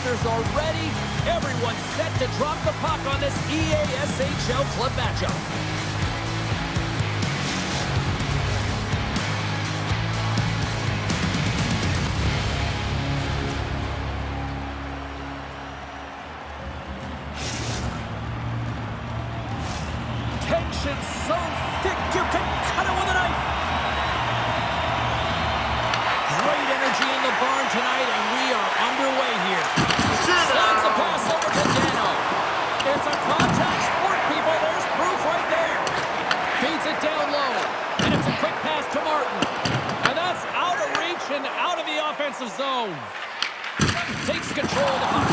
defenders are ready. Everyone's set to drop the puck on this EASHL club matchup. Tension so thick you can cut it with a knife. Great energy in the barn tonight, and we are underway here. Slides the pass over to Dano. It's a contact sport, people. There's proof right there. Feeds it down low, and it's a quick pass to Martin. And that's out of reach and out of the offensive zone. Takes control of the puck.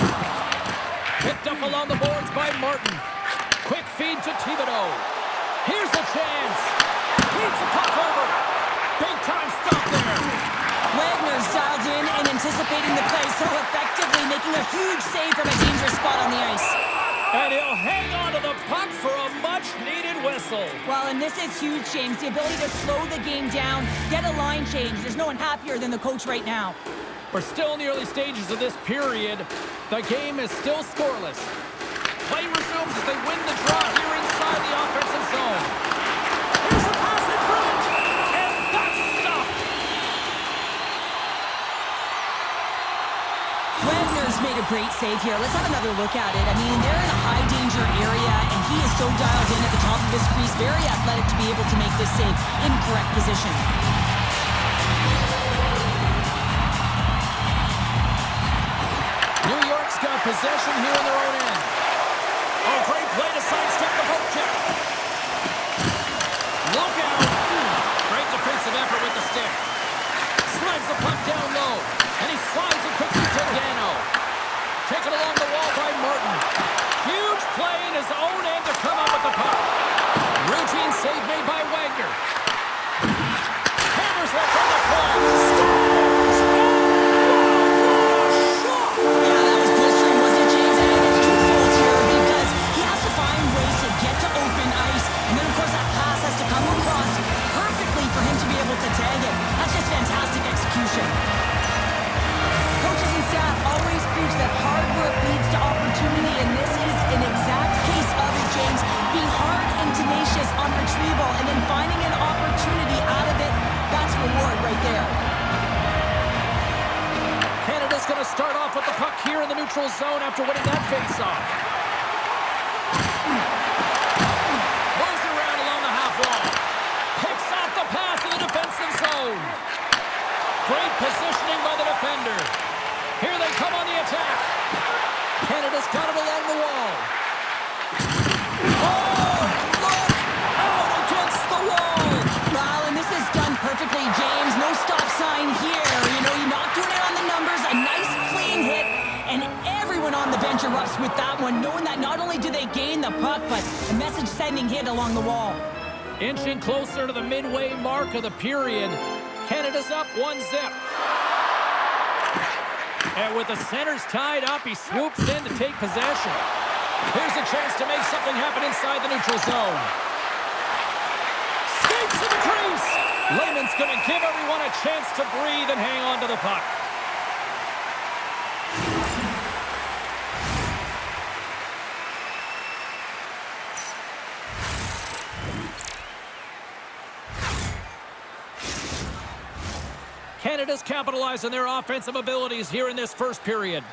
Picked up along the boards by Martin. Quick feed to Thibodeau. Here's a chance. Feeds the puck over. Big time stop there. Wagner's dialed in and anticipating the play so effectively, making a huge save from a dangerous spot on the ice. And he'll hang on to the puck for a much-needed whistle. Well, and this is huge, James. The ability to slow the game down, get a line change. There's no one happier than the coach right now. We're still in the early stages of this period. The game is still scoreless. Play resumes as they win the draw here inside the offensive zone. Here's a pass in front, and that's stopped. Wagner's made a great save here. Let's have another look at it. I mean, they're in a high-danger area, and he is so dialed in at the top of his crease. Very athletic to be able to make this save in correct position. New York's got possession here in their own end. Oh, great play to sidestep the poke check. Look out. Great defensive effort with the stick. Slides the puck down low, and he slides it quickly to Dano. Taken along the wall by Martin. Huge play in his own end to come up with the puck. Routine save made by Wagner. Hammers one from the point. Scores! Yeah, that was blistering, wasn't it, James? I think it's twofold here because he has to find ways to get to open ice, and then, of course, that pass has to come across perfectly for him to be able to tag it. That's just fantastic execution. Coaches and staff always preach that hard work leads to opportunity, and this is an exact case of it, James. Being hard and tenacious on retrieval and then finding an opportunity out of it, that's reward right there. Canada's going to start off with the puck here in the neutral zone after winning that face-off. Moves around along the half wall. Picks off the pass in the defensive zone. Great positioning by the defender. Here they come on the attack. Canada's got it along the wall. Oh, look out against the wall. Wow, and this is done perfectly, James. No stop sign here. You know, you're not doing it on the numbers. A nice clean hit, and everyone on the bench erupts with that one, knowing that not only do they gain the puck, but a message-sending hit along the wall. Inching closer to the midway mark of the period. Canada's up 1-0. And with the centers tied up, he swoops in to take possession. Here's a chance to make something happen inside the neutral zone. Skates to the crease. Lehman's going to give everyone a chance to breathe and hang on to the puck. Canada's capitalized on their offensive abilities here in this first period.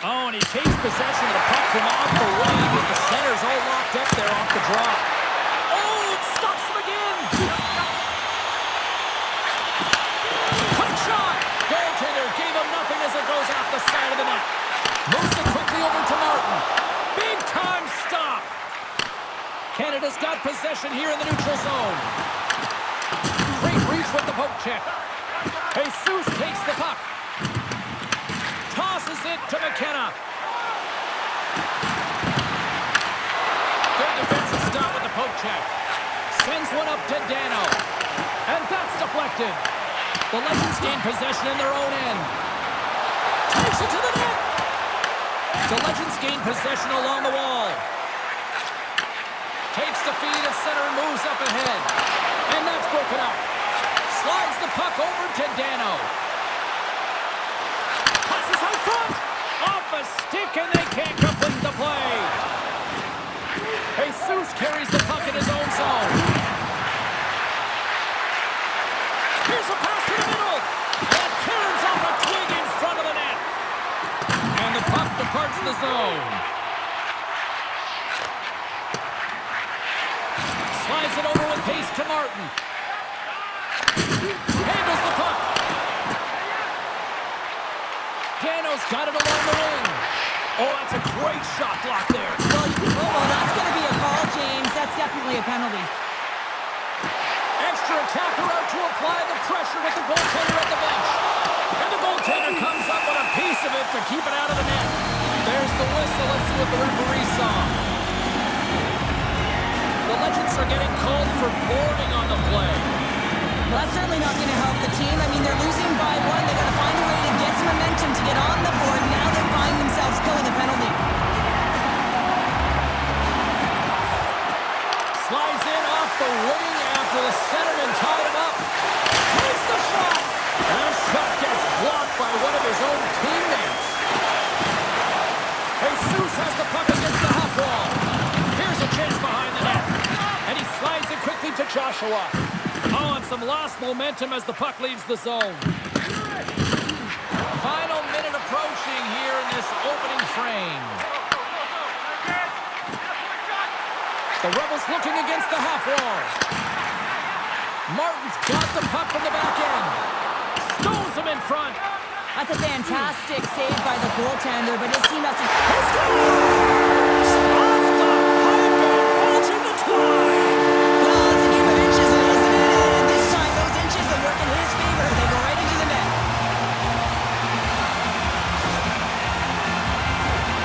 Oh, and he takes possession of the puck from off the wing with the centers all locked up there off the draw. Oh, it stops him again. Quick shot. Goaltender gave him nothing as it goes off the side of the net. Moves it quickly over to Martin. Big time stop. Canada's got possession here in the neutral zone. Great reach with the poke check. Jesus takes the puck. Tosses it to McKenna. Good defensive stop with the poke check. Sends one up to Dano. And that's deflected. The Legends gain possession in their own end. Takes it to the net. The Legends gain possession along the wall. Takes the feed at center and moves up ahead. And that's broken up. Slides the puck over to Dano. Passes out front. Off a stick, and they can't complete the play. Jesus carries the puck in his own zone. Here's a pass to the middle. And turns off a twig in front of the net. And the puck departs the zone. Slides it over with pace to Martin. Handles the puck. Dano's got it along the wing. Oh, that's a great shot block there. Well, that's going to be a call, James. That's definitely a penalty. Extra attacker out to apply the pressure with the goaltender at the bench. And the goaltender comes up with a piece of it to keep it out of the net. There's the whistle. Let's see what the referee saw. The Legends are getting called for boarding on the play. Well, that's certainly not going to help the team. I mean, they're losing by one. They got to find a way to get some momentum to get on the board. Now they find themselves killing a penalty. Slides in off the wing after the centerman tied him up. Takes the shot. And that shot gets blocked by one of his own teammates. Jesus has the puck against the half wall. Here's a chance behind the net. And he slides it quickly to Joshua. Oh, and some lost momentum as the puck leaves the zone. Final minute approaching here in this opening frame. The Rebels looking against the half wall. Martin's got the puck from the back end. Stones him in front. That's a fantastic save by the goaltender, but his team has to... Off the pipe and bulging the twine. Well, it's a game of inches, isn't it? And this time, those inches will work in his favor. They go right into the net.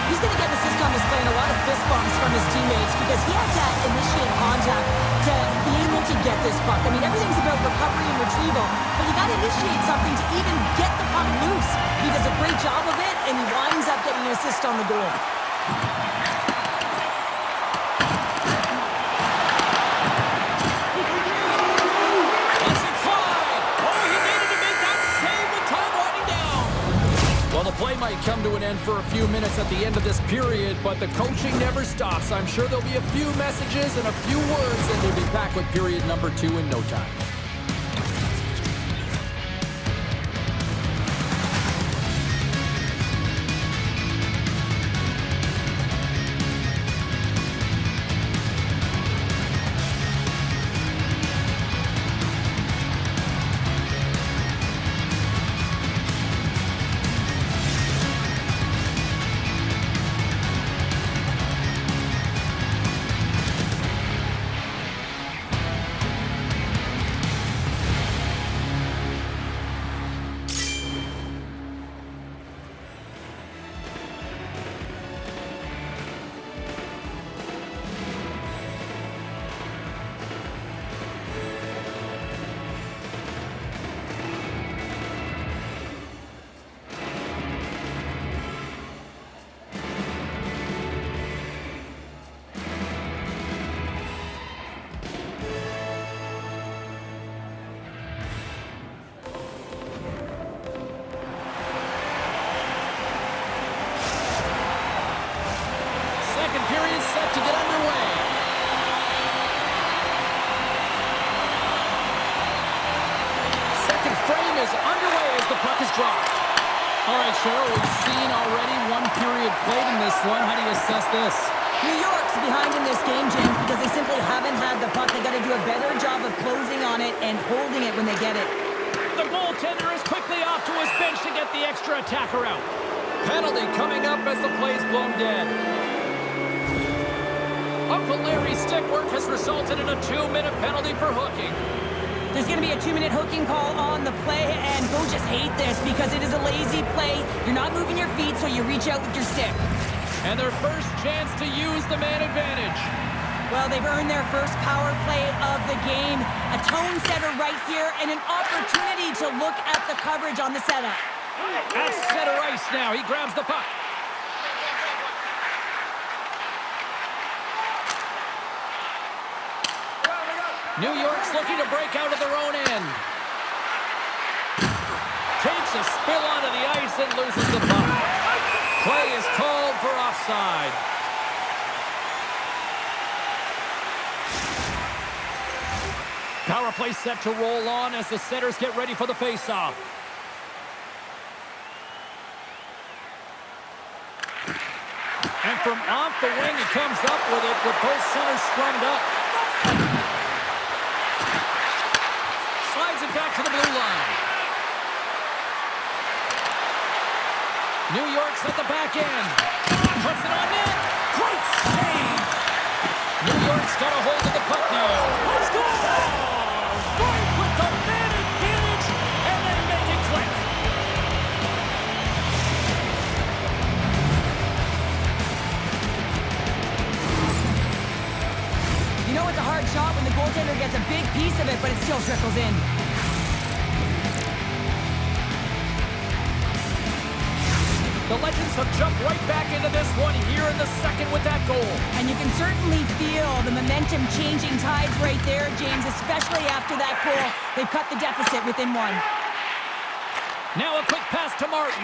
He's going to get an assist on display and a lot of fist bumps from his teammates because he had to initiate contact to be able to get this puck. I mean, everything's about recovery and retrieval, but you got to initiate something to even get the puck loose. He does a great job of it, and he winds up getting an assist on the goal. The play might come to an end for a few minutes at the end of this period, but the coaching never stops. I'm sure there'll be a few messages and a few words, and we'll be back with period number 2 in no time. All right, Cheryl, we've seen already one period played in this one. How do you assess this? New York's behind in this game, James, because they simply haven't had the puck. They got to do a better job of closing on it and holding it when they get it. The goaltender is quickly off to his bench to get the extra attacker out. Penalty coming up as the play's blown dead. Uncle Larry's stick work has resulted in a 2-minute penalty for hooking. There's going to be a 2-minute hooking call on the play, and go just hate this because it is a lazy play. You're not moving your feet, so you reach out with your stick. And their first chance to use the man advantage. Well, they've earned their first power play of the game. A tone setter right here, and an opportunity to look at the coverage on the setup. At center ice now. He grabs the puck. New York's looking to break out of their own end. a spill onto the ice and loses the puck. Play is called for offside. Power play set to roll on as the centers get ready for the faceoff. And from off the wing, he comes up with it with both centers scrummed up. Slides it back to the blue line. New York's at the back end. Puts it on net. Great save. New York's got a hold of the puck now. Let's go! Right with the man advantage, and they make it click. You know it's a hard shot when the goaltender gets a big piece of it, but it still trickles in. The Legends have jumped right back into this one here in the second with that goal. And you can certainly feel the momentum changing tides right there, James, especially after that goal. They've cut the deficit within one. Now a quick pass to Martin.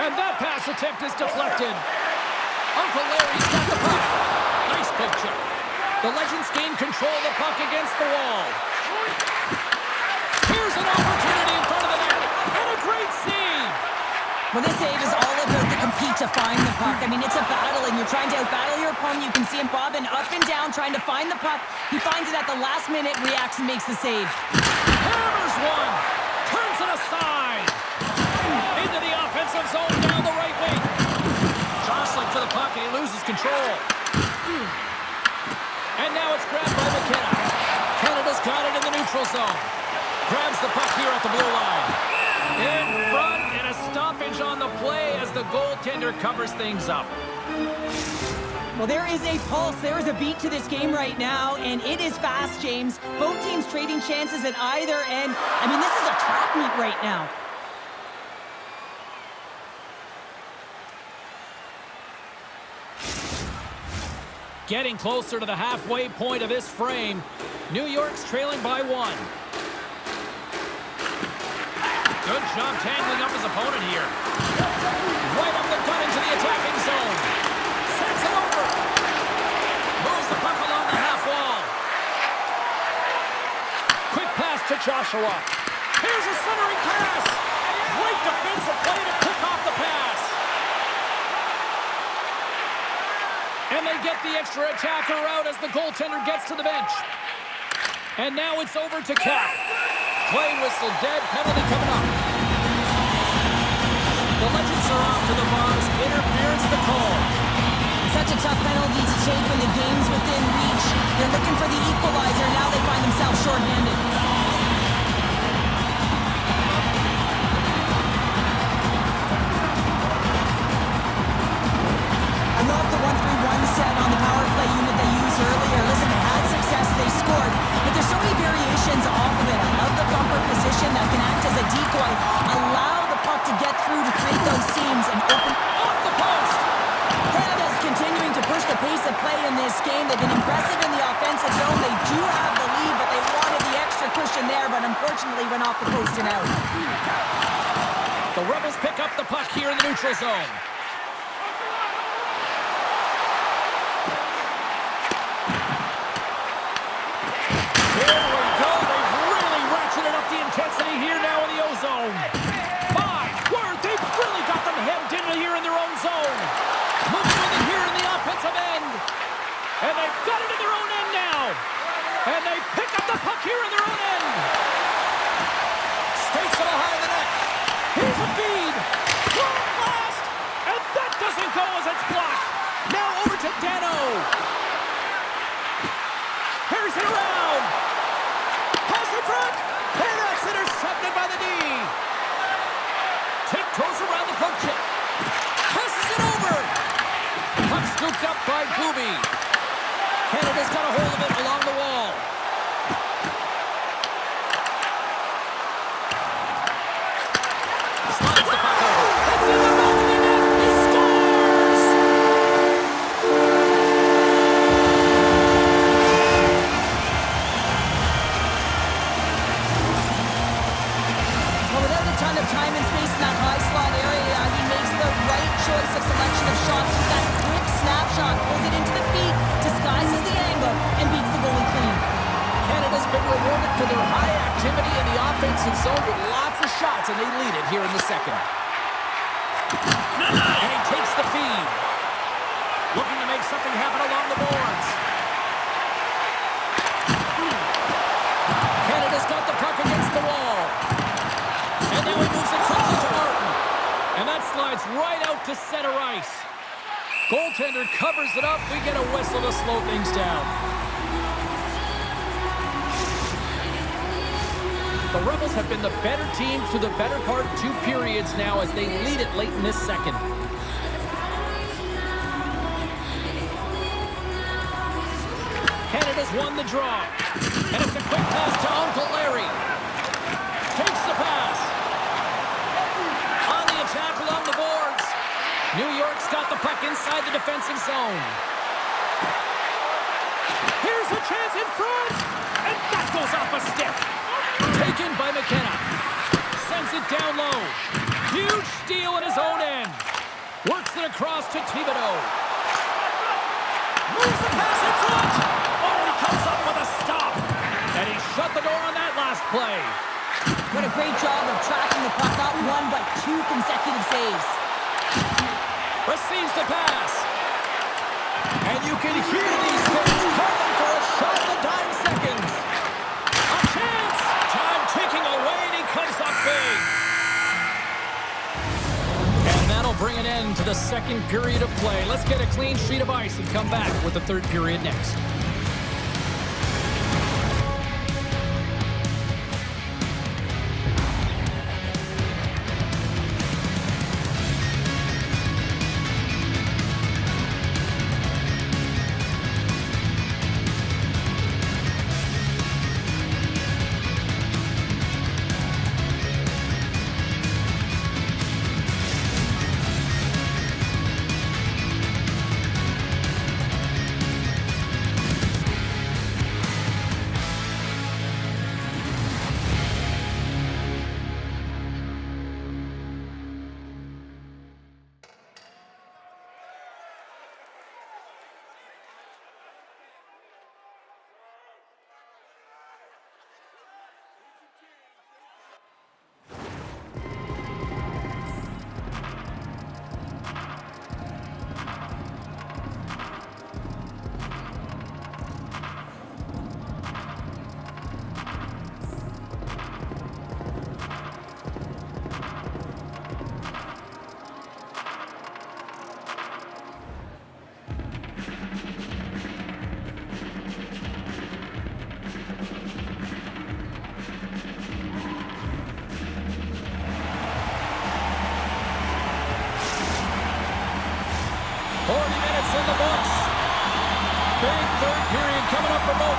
And that pass attempt is deflected. Uncle Larry's got the puck. Nice poke check. The Legends gain control of the puck against the wall. Here's an opportunity in front of the net. And a great save. Well, this save is all about the compete to find the puck. I mean, it's a battle, and you're trying to outbattle your opponent. You can see him bobbing up and down, trying to find the puck. He finds it at the last minute, reacts and makes the save. Hammers one. Turns it aside. Into the offensive zone down the right wing. Jostling for the puck, and he loses control. And now it's grabbed by McKenna. Canada's got it in the neutral zone. Grabs the puck here at the blue line. In front, and a stoppage on the play as the goaltender covers things up. Well, there is a pulse. There is a beat to this game right now, and it is fast, James. Both teams trading chances at either end. I mean, this is a track meet right now. Getting closer to the halfway point of this frame. New York's trailing by one. Good job tangling up his opponent here. Right up the gut into the attacking zone. Sends it over. Moves the puck along the half wall. Quick pass to Joshua. Here's a centering pass. Great defensive play to pick off the pass. And they get the extra attacker out as the goaltender gets to the bench. And now it's over to Cap. Play whistle dead, penalty coming up. The Legends are off to the box. Interference the call. Such a tough penalty to take when the game's within reach. They're looking for the equalizer. Now they find themselves shorthanded. I love the 1-3-1 set on the power play unit they used earlier. Listen, they had success, they scored, but there's so many variations off of it. I love the bumper position that can act as a decoy. Allow the puck to get through to create those seams and open Off the post. Canada's continuing to push the pace of play in this game. They've been impressive in the offensive zone. They do have the lead, but they wanted the extra cushion there, but unfortunately went off the post and out. The Rebels pick up the puck here in the neutral zone. Here we go. They've really ratcheted up the intensity here now in the O-zone. My word, they've really got them hemmed in here in their own zone. Moving with it here in the offensive end. And they've got it in their own end now. And they pick up the puck here in their own end. Stakes it behind the net. Here's a feed. One blast. And that doesn't go as it's blocked. Now over to Dano. Here's it around. Pass in front. And that's intercepted by the D. Tiptoes around the poke check. Passes it over. Puck scooped up by Gooby. Canada's got a hold of it along the wall. Slides the puck over. It's in the back of the net. He scores! ton of time and space in that high slot area. He makes the right choice of selection of shots with that quick snapshot, pulls it into the feet, disguises the angle, and beats the goalie clean. Canada's been rewarded for their high activity in the offensive zone with lots of shots, and they lead it here in the second. And he takes the feed. Looking to make something happen along the boards. Canada's got the puck against the wall. And now he moves it quickly to Martin. And that slides right out to center ice. Goaltender covers it up. We get a whistle to slow things down. The Rebels have been the better team through the better part of 2 periods now as they lead it late in this second. Canada's won the draw. And it's a quick pass to Uncle Larry. Takes the pass. On the attack along the boards. New York's got the puck inside the defensive zone. Here's a chance in front. And that goes off a stick. Taken by McKenna. Sends it down low. Huge steal at his own end. Works it across to Thibodeau. Moves the pass in front. Oh, he comes up with a stop. And he shut the door on that last play. What a great job of tracking the puck. Not 1, but 2 consecutive saves. Receives the pass. And you can hear these fans calling for a shot in the dying seconds. A chance. Time ticking away, and he comes up big. And that'll bring an end to the second period of play. Let's get a clean sheet of ice and come back with the third period next.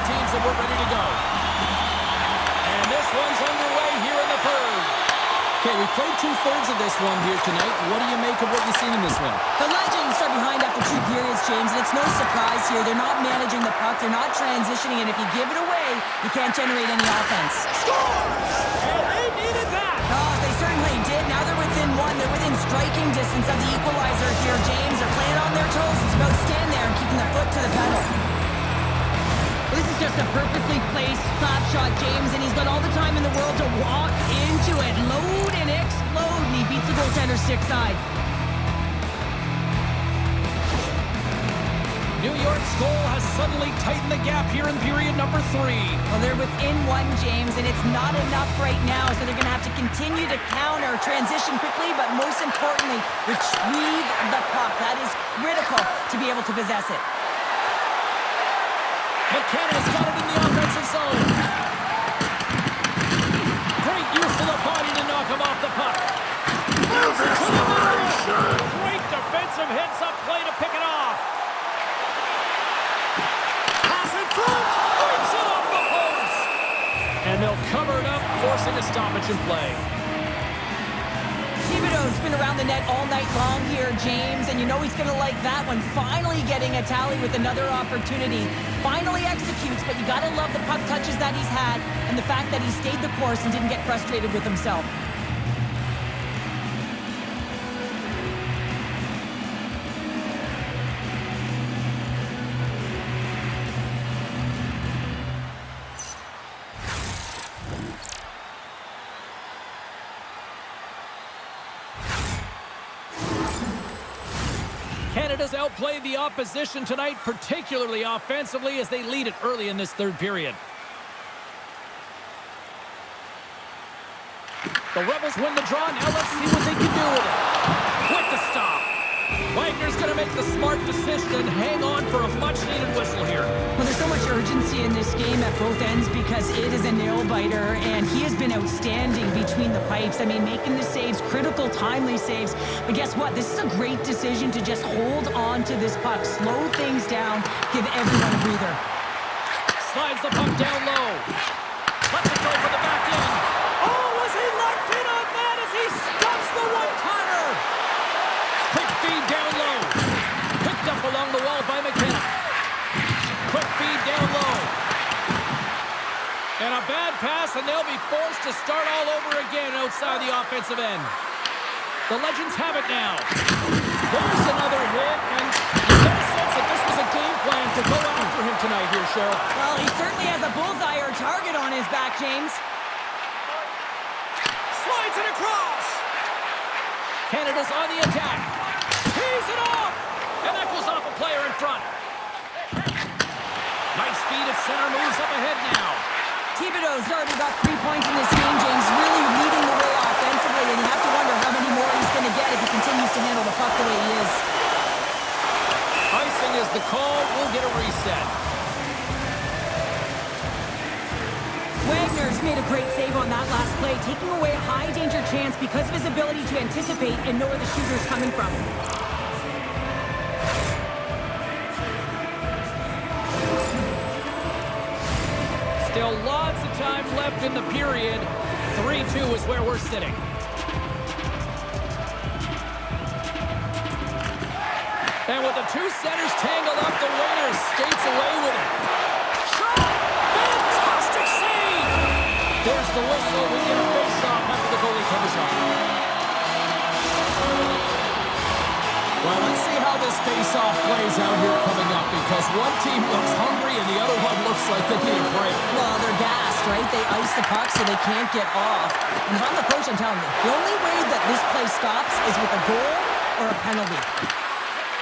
Teams and we're ready to go. And this one's underway here in the third. Okay, we played 2/3 of this one here tonight. What do you make of what you've seen in this one? The Legends are behind after 2 periods, James, and it's no surprise here. They're not managing the puck. They're not transitioning, and if you give it away, you can't generate any offense. Scores! And they needed that! Oh, they certainly did. Now they're within 1. They're within striking distance of the equalizer here, James. They're playing on their toes. It's about staying there and keeping their foot to the pedal. This is just a perfectly placed slap shot, James, and he's got all the time in the world to walk into it, load and explode, and he beats the goaltender's stick side. New York's goal has suddenly tightened the gap here in period number 3. Well, they're within 1, James, and it's not enough right now, so they're going to have to continue to counter, transition quickly, but most importantly, retrieve the puck. That is critical to be able to possess it. McKenna's got it in the offensive zone. Great use of the body to knock him off the puck. Moves it to the middle. Great defensive hits up play to pick it off. Pass in front. Wipes it off the post. And they'll cover it up, forcing a stoppage in play. Thibodeau's been around the net all night long here, James, and you know he's going to like that one. Finally getting a tally with another opportunity. Finally executes, but you got to love the puck touches that he's had and the fact that he stayed the course and didn't get frustrated with himself. Canada's outplayed the opposition tonight, particularly offensively, as they lead it early in this third period. The Rebels win the draw. Now let's see what they can do with it. Quick to stop. Wagner's going to make the smart decision and hang on for a much-needed whistle here. Well, there's so much urgency in this game at both ends because it is a nail-biter, and he has been outstanding between the pipes. I mean, making the saves, critical, timely saves. But guess what? This is a great decision to just hold on to this puck, slow things down, give everyone a breather. Slides the puck down low. Lets it go for the back end. Oh, was he locked in on that as he stops the one-timer? Quick feed down low. Picked up along the wall by McKenna. Quick feed down low. And a bad pass, and they'll be forced to start all over again outside the offensive end. The Legends have it now. There's another hit, and you get a sense that this was a game plan to go after him tonight here, Cheryl. Well, he certainly has a bullseye or target on his back, James. Slides it across. Canada's on the attack. Tees it off. And that goes off a player in front. Nice feed at center. Moves up ahead now. Thibodeau's already got 3 points in this game, James. Really leading the way offensively, and you have to wonder how many more he's going to get if he continues to handle the puck the way he is. Icing is the call. We'll get a reset. Wagner's made a great save on that last play, taking away a high-danger chance because of his ability to anticipate and know where the shooter's coming from. Still lots of time left in the period. 3-2 is where we're sitting. And with the two centers tangled up, the winger skates away with it. Shot! Fantastic save! There's the whistle. We get a face-off after the goalie covers up. Well, let's see how this face-off plays out here coming up, because one team looks hungry and the other one looks like they need a break. Well, they're gassed, right? They ice the puck so they can't get off. And if I'm the coach, I'm telling you, the only way that this play stops is with a goal or a penalty.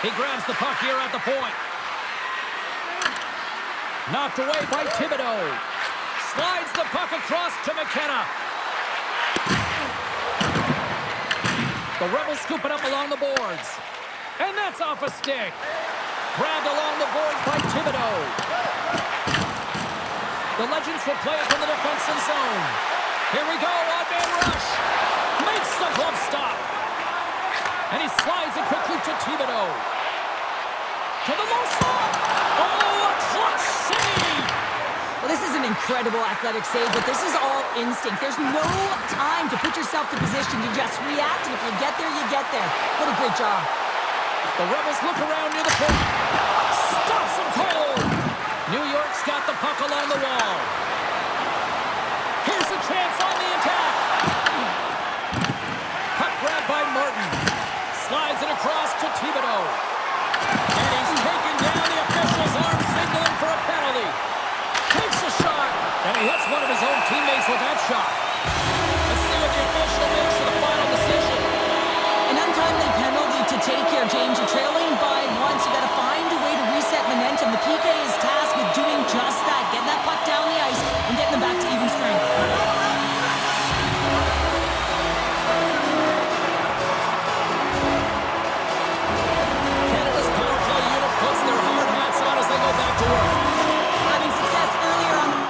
He grabs the puck here at the point. Knocked away by Thibodeau. Slides the puck across to McKenna. The Rebels scoop it up along the boards. And that's off a stick. Grabbed along the boards by Thibodeau. The Legends will play it from the defensive zone. Here we go, odd-man rush. Makes the glove stop. And he slides it quickly to Thibodeau. To the low slot. Oh, a clutch save. Well, this is an incredible athletic save, but this is all instinct. There's no time to put yourself to position. You just react, and if you get there, you get there. What a great job. The Rebels look around near the point. Stops him cold. New York's got the puck along the wall. Here's a chance on the attack. Puck grabbed by Martin. Slides it across to Thibodeau. And he's taken down. The official's arm signaling for a penalty. Takes a shot. And he hits one of his own teammates with that shot. Let's see what the official makes for the final decision. An untimely penalty to take here, James. You're trailing by one, so you got to find a way to reset momentum. The PK is tasked with doing just that, getting that puck down the ice and getting them back to even strength. Canada's power play unit puts their hard hats on as they go back to work. Having success earlier on the...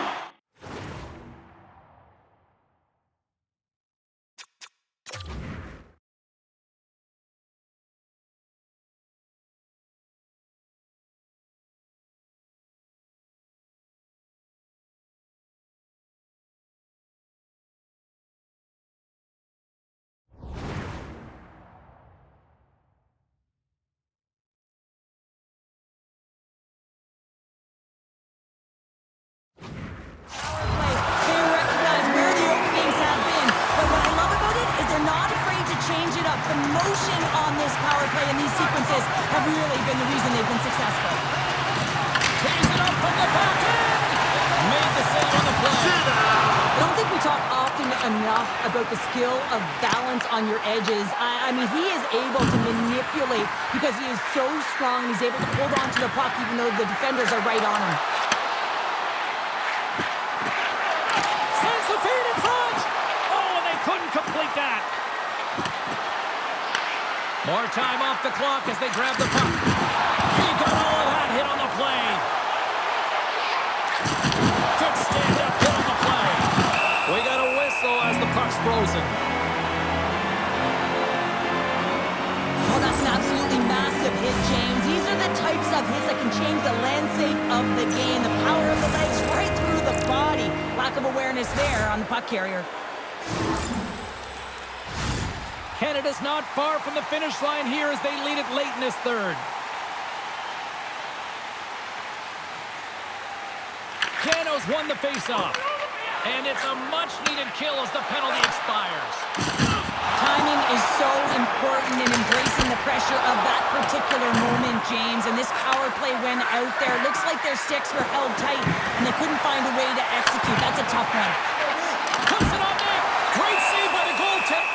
They recognize where the openings have been, but what I love about it is they're not afraid to change it up. The motion on this power play and these sequences have really been the reason they've been successful. Tees it up from the back end. Made the save on the play. I don't think we talk often enough about the skill of balance on your edges. I mean, he is able to manipulate because he is so strong. He's able to hold on to the puck even though the defenders are right on him. Sends the feed in front. Oh, and they couldn't complete that. More time off the clock as they grab the puck. He got all of that hit on the play. Good stand-up hit on the play. We got a whistle as the puck's frozen. Oh, that's an absolutely massive hit, James. These are the types of hits that can change the landscape of the game. The power of the legs right through the body. Lack of awareness there on the puck carrier. Canada's not far from the finish line here as they lead it late in this third. Gano's won the faceoff. And it's a much-needed kill as the penalty expires. Timing is so important in embracing the pressure of that particular moment, James. And this power play when out there, looks like their sticks were held tight and they couldn't find a way to execute. That's a tough one. Puts it on net. Great save by the goaltender.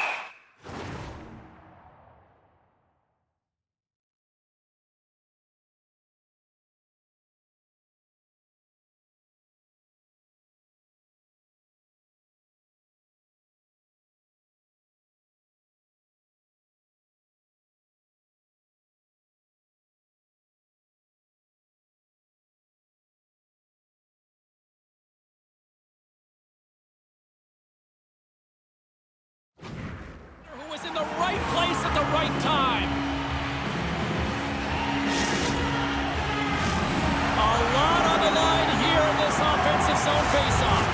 Who was in the right place at the right time. A lot on the line here in this offensive zone faceoff.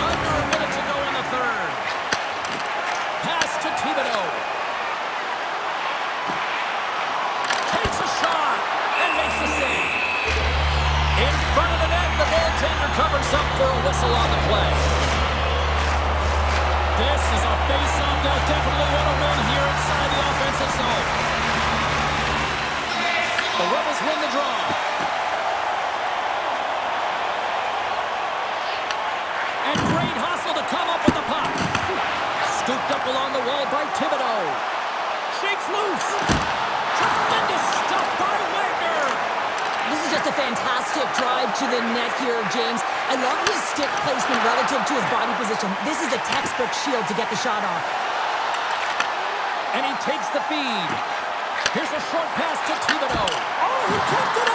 Under a minute to go in the third. Pass to Thibodeau. Takes a shot and makes the save. In front of the net, the goaltender covers up for a whistle on the play. This is a face-off they'll definitely want to win here inside the offensive zone. The Rebels win the draw. And great hustle to come up with the puck. Scooped up along the wall by Thibodeau. Shakes loose. Tremendous stuff by Wagner. This is just a fantastic drive to the net here, James. I love his stick placement relative to his body position. This is a textbook shield to get the shot off. And he takes the feed. Here's a short pass to Thibodeau. Oh, he kept it